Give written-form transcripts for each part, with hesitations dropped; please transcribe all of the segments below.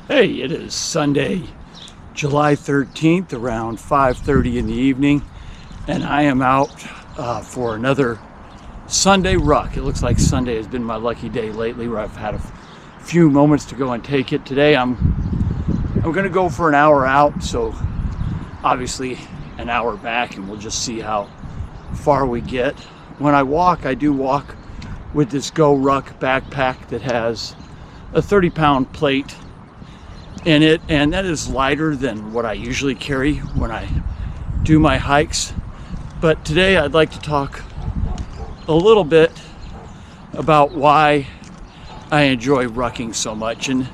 Hey, it is Sunday, July 13th, around 5:30 in the evening, and I am out for another Sunday ruck. It looks like Sunday has been my lucky day lately, where I've had a few moments to go and take it. Today I'm going to go for an hour out, so obviously an hour back, and we'll just see how far we get. When I walk, I do walk with this I Ruck backpack that has a 30-pound plate in it, and that is lighter than what I usually carry when I do my hikes. But today I'd like to talk a little bit about why I enjoy rucking so much. And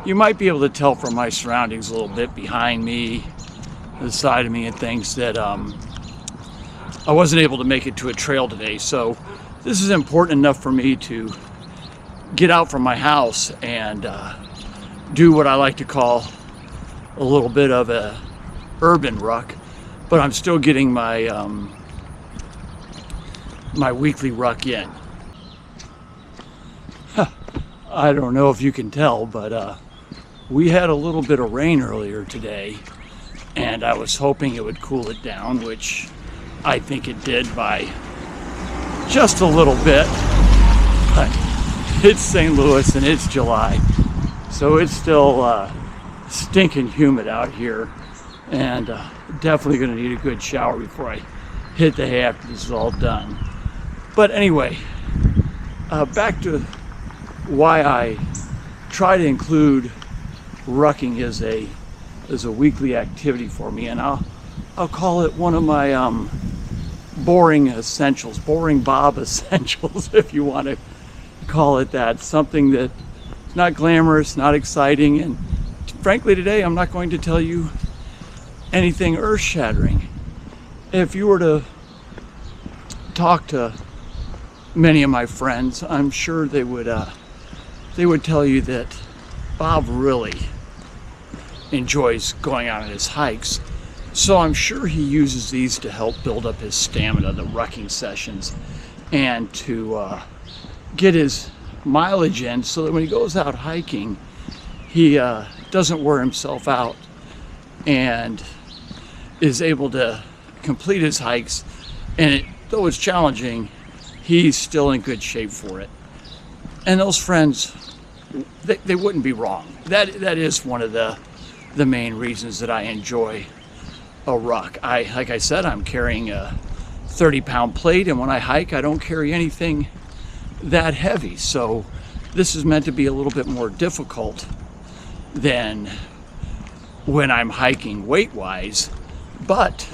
you might be able to tell from my surroundings a little bit behind me, the side of me and things, that I wasn't able to make it to a trail today. So this is important enough for me to get out from my house and do what I like to call a little bit of a urban ruck, but I'm still getting my my weekly ruck in. I don't know if you can tell, but we had a little bit of rain earlier today, and I was hoping it would cool it down, which I think it did by just a little bit. But it's St. Louis and it's July, so it's still stinking humid out here, and definitely going to need a good shower before I hit the hay after this is all done. But anyway, back to why I try to include rucking as a weekly activity for me, and I'll call it one of my boring essentials, boring Bob essentials, if you want to call it that. Something that not glamorous, not exciting, and frankly today I'm not going to tell you anything earth-shattering. If you were to talk to many of my friends, I'm sure they would tell you that Bob really enjoys going out on his hikes. So I'm sure he uses these to help build up his stamina, the rucking sessions, and to get his mileage in, so that when he goes out hiking, he doesn't wear himself out and is able to complete his hikes. And though it's challenging, he's still in good shape for it. And those friends, they wouldn't be wrong. That is one of the main reasons that I enjoy a ruck. Like I said, I'm carrying a 30-pound plate, and when I hike, I don't carry anything that heavy. So this is meant to be a little bit more difficult than when I'm hiking weight-wise. But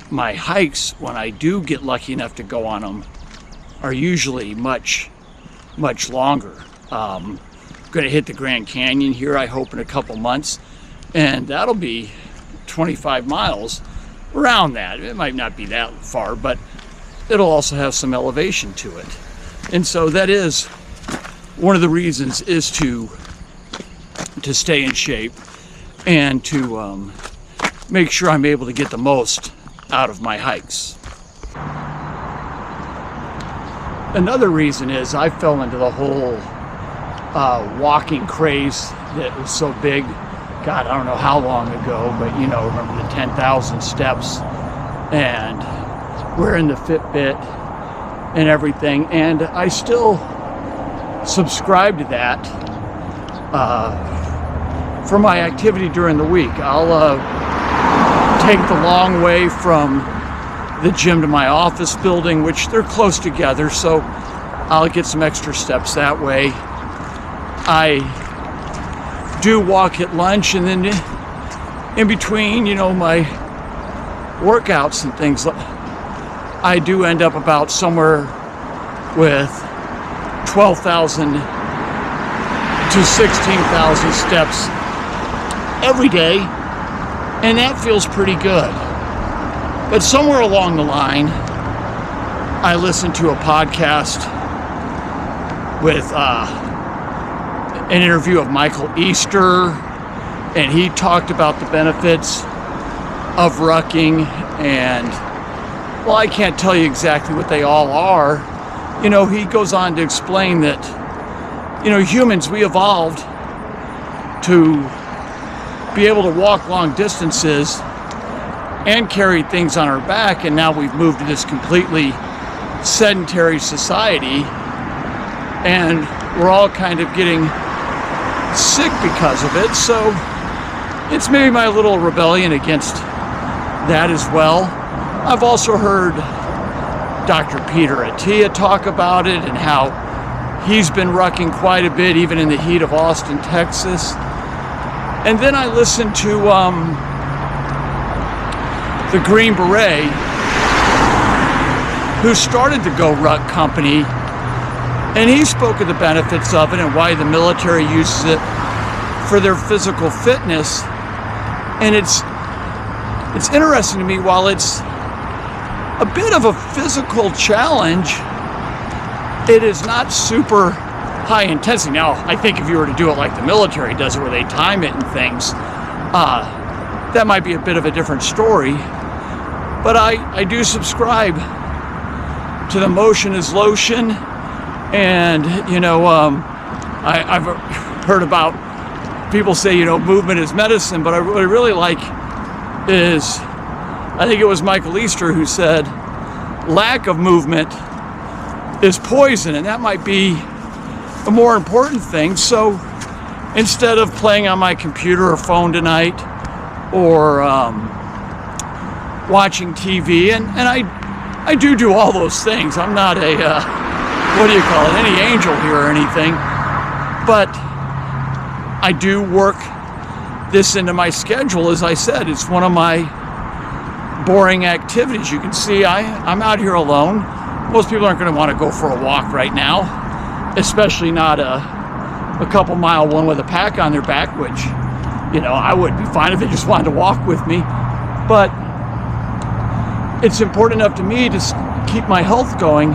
my hikes, when I do get lucky enough to go on them, are usually much longer. Going to hit the Grand Canyon here, I hope, in a couple months, and that'll be 25 miles, around that. It might not be that far, but it'll also have some elevation to it. And so that is one of the reasons, is to stay in shape and to make sure I'm able to get the most out of my hikes. Another reason is I fell into the whole walking craze that was so big, God, I don't know how long ago, but remember the 10,000 steps and wearing the Fitbit and everything. And I still subscribe to that for my activity during the week. I'll take the long way from the gym to my office building, which they're close together, so I'll get some extra steps that way. I do walk at lunch, and then in between, my workouts and things, I do end up about somewhere with 12,000 to 16,000 steps every day, and that feels pretty good. But somewhere along the line, I listened to a podcast with an interview of Michael Easter, and he talked about the benefits of rucking, and well, I can't tell you exactly what they all are. He goes on to explain that, humans, we evolved to be able to walk long distances and carry things on our back, and now we've moved to this completely sedentary society, and we're all kind of getting sick because of it. So it's maybe my little rebellion against that as well. I've also heard Dr. Peter Attia talk about it and how he's been rucking quite a bit, even in the heat of Austin, Texas. And then I listened to the Green Beret, who started the Go Ruck company, and he spoke of the benefits of it and why the military uses it for their physical fitness. And it's interesting to me, while it's a bit of a physical challenge, it is not super high intensity. Now, I think if you were to do it like the military does it, where they time it and things, that might be a bit of a different story. But I do subscribe to the motion is lotion, and I've heard about people say movement is medicine, but what I really like is, I think it was Michael Easter who said lack of movement is poison, and that might be a more important thing. So instead of playing on my computer or phone tonight, or watching TV, and I do all those things. I'm not a any angel here or anything, but I do work this into my schedule. As I said, it's one of my boring activities. You can see I'm out here alone. Most people aren't going to want to go for a walk right now, especially not a couple mile one with a pack on their back, which I would be fine if they just wanted to walk with me. But it's important enough to me to keep my health going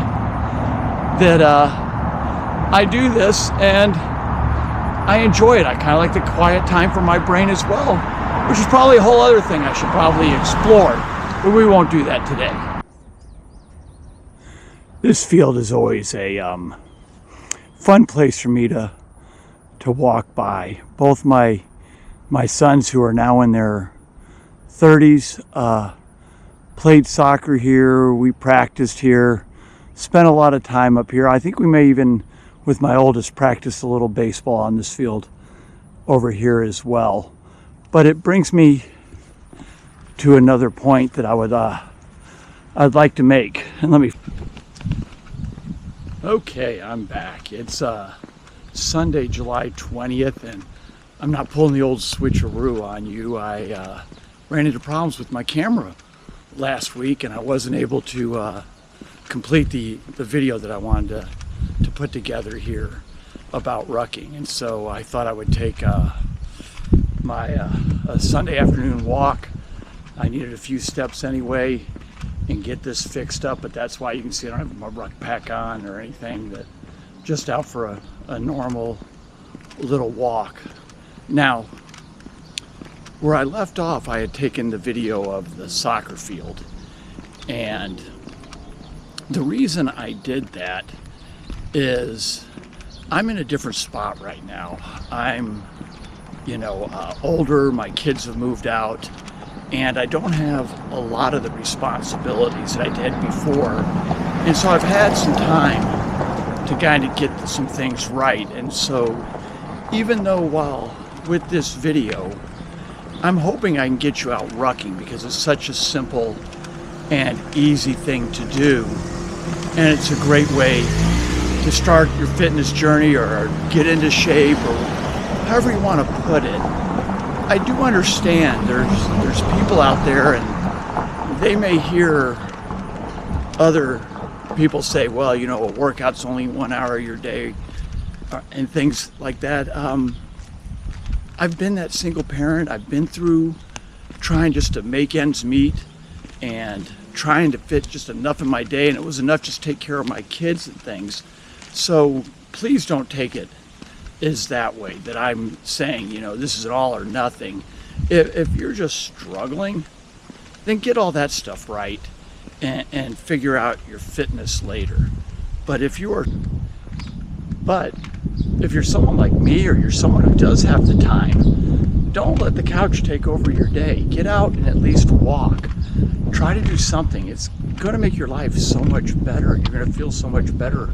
that I do this, and I enjoy it. I kind of like the quiet time for my brain as well, which is probably a whole other thing I should probably explore, but we won't do that today. This field is always a fun place for me to walk by. Both my sons, who are now in their 30s, played soccer here. We practiced here, spent a lot of time up here. I think we may even, with my oldest, practice a little baseball on this field over here as well. But it brings me to another point that I'd like to make. And okay, I'm back. It's Sunday, July 20th, and I'm not pulling the old switcheroo on you. I ran into problems with my camera last week, and I wasn't able to complete the video that I wanted to put together here about rucking. And so I thought I would take my a Sunday afternoon walk. I needed a few steps anyway and get this fixed up, but that's why you can see I don't have my ruck pack on or anything, but just out for a normal little walk. Now, where I left off, I had taken the video of the soccer field, and the reason I did that is I'm in a different spot right now. I'm older, my kids have moved out, and I don't have a lot of the responsibilities that I did before. And so I've had some time to kind of get some things right. And so even though while with this video, I'm hoping I can get you out rucking, because it's such a simple and easy thing to do. And it's a great way to start your fitness journey or get into shape, or however you want to put it. I do understand there's people out there, and they may hear other people say, well, a workout's only 1 hour of your day, and things like that. I've been that single parent. I've been through trying just to make ends meet and trying to fit just enough in my day, and it was enough just to take care of my kids and things. So please don't take it as that way, that I'm saying, this is an all or nothing. If you're just struggling, then get all that stuff right and figure out your fitness later. But if you are But if you're someone like me, or you're someone who does have the time, don't let the couch take over your day. Get out and at least walk. Try to do something. It's going to make your life so much better. You're going to feel so much better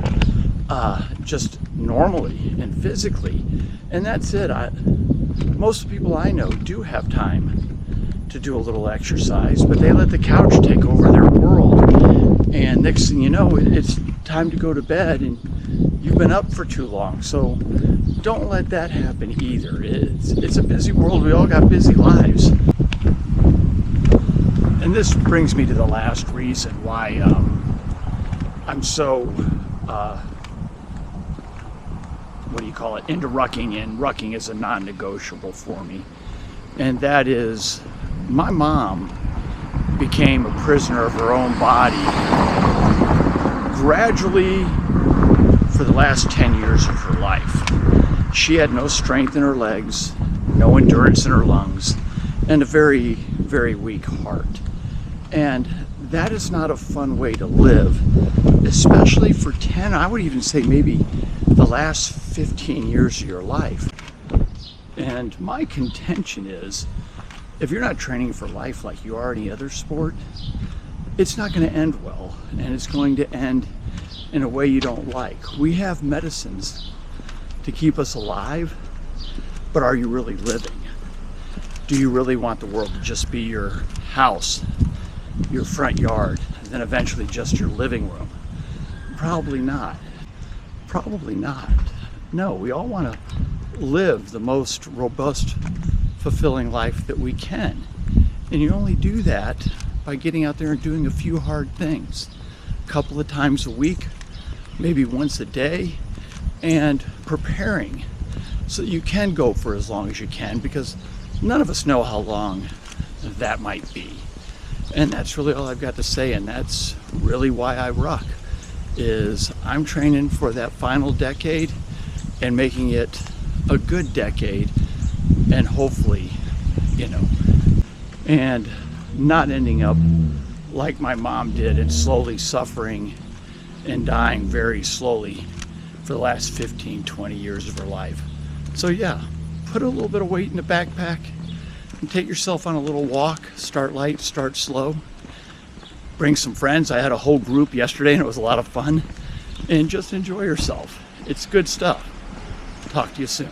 just normally and physically. And that's it. Most people I know do have time to do a little exercise, but they let the couch take over their world. And next thing you know, it's time to go to bed, and you've been up for too long. So don't let that happen either. It's a busy world. We all got busy lives. And this brings me to the last reason why I'm so, into rucking, and rucking is a non-negotiable for me. And that is, my mom became a prisoner of her own body gradually for the last 10 years of her life. She had no strength in her legs, no endurance in her lungs, and a very, very weak heart. And that is not a fun way to live, especially for 10, I would even say maybe the last 15 years of your life. And my contention is, if you're not training for life like you are any other sport, it's not going to end well, and it's going to end in a way you don't like. We have medicines to keep us alive, but are you really living? Do you really want the world to just be your house, your front yard, and then eventually just your living room? Probably not. Probably not. No, we all want to live the most robust, fulfilling life that we can. And you only do that by getting out there and doing a few hard things. A couple of times a week, maybe once a day, and preparing so that you can go for as long as you can, because none of us know how long that might be. And that's really all I've got to say, and that's really why I ruck, is I'm training for that final decade and making it a good decade, and hopefully, and not ending up like my mom did, and slowly suffering and dying very slowly for the last 15, 20 years of her life. So yeah, put a little bit of weight in the backpack and take yourself on a little walk. Start light, start slow. Bring some friends. I had a whole group yesterday and it was a lot of fun. And just enjoy yourself. It's good stuff. Talk to you soon.